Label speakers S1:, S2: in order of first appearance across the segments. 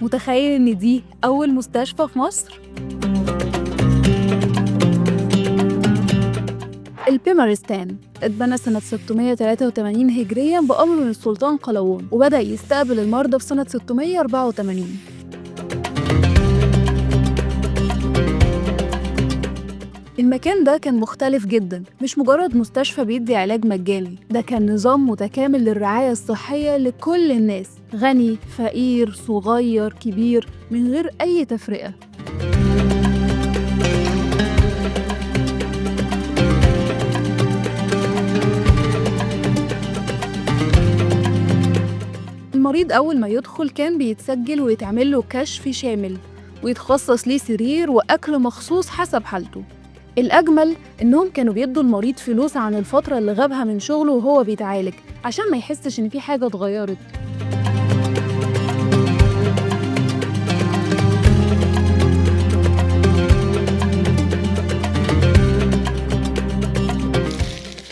S1: متخيل إن دي أول مستشفى في مصر؟ البيمارستان اتبنى سنة 683 هجرياً بأمر من السلطان قلاوون، وبدأ يستقبل المرضى في سنة 684. المكان ده كان مختلف جداً، مش مجرد مستشفى بيدي علاج مجاني، ده كان نظام متكامل للرعاية الصحية لكل الناس، غني، فقير، صغير، كبير، من غير أي تفرقة. المريض أول ما يدخل كان بيتسجل ويتعمل له كشف شامل، ويتخصص ليه سرير وأكل مخصوص حسب حالته. الأجمل إنهم كانوا بيدوا المريض فلوس عن الفترة اللي غابها من شغله وهو بيتعالج، عشان ما يحسش إن في حاجة اتغيرت.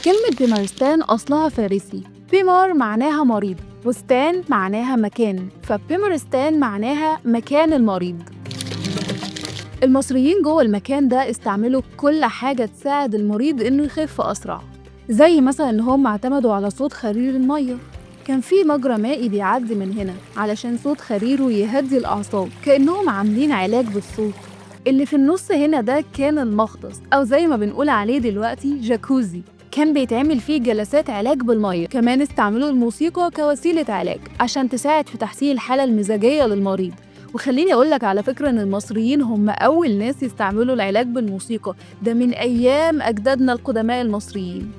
S1: كلمة بيمارستان أصلها فارسي، بيمار معناها مريض، وستان معناها مكان، فبيمارستان معناها مكان المريض. المصريين جوه المكان ده استعملوا كل حاجة تساعد المريض إنه يخف أسرع، زي مثلا إن هم اعتمدوا على صوت خرير المية. كان في مجرى مائي بيعدي من هنا علشان صوت خريره يهدي الأعصاب، كأنهم عاملين علاج بالصوت. اللي في النص هنا ده كان المختص، أو زي ما بنقول عليه دلوقتي جاكوزي، كان بيتعمل فيه جلسات علاج بالمية. كمان استعملوا الموسيقى كوسيلة علاج عشان تساعد في تحسين الحالة المزاجية للمريض. وخليني أقولك على فكرة إن المصريين هم أول ناس يستعملوا العلاج بالموسيقى، ده من أيام أجدادنا القدماء المصريين.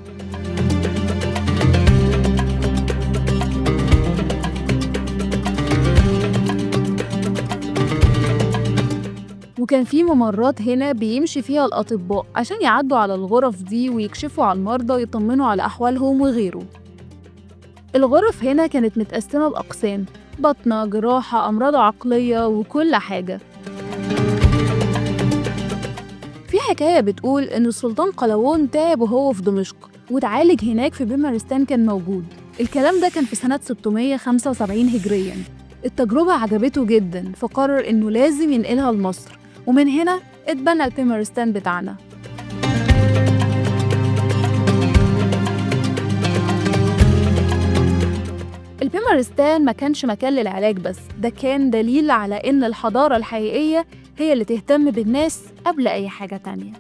S1: وكان في ممرات هنا بيمشي فيها الأطباء عشان يعدوا على الغرف دي ويكشفوا على المرضى ويطمنوا على أحوالهم وغيره. الغرف هنا كانت متقسمة بأقسام، بطنة، جراحة، أمراض عقلية، وكل حاجة. في حكاية بتقول إن السلطان قلاوون تعب وهو في دمشق، وتعالج هناك في بيمارستان كان موجود. الكلام ده كان في سنة 675 هجرياً. التجربة عجبته جداً، فقرر إنه لازم ينقلها لمصر، ومن هنا اتبنى البيمارستان بتاعنا. البيمارستان ما كانش مكان للعلاج بس، ده كان دليل على إن الحضارة الحقيقية هي اللي تهتم بالناس قبل أي حاجة تانية.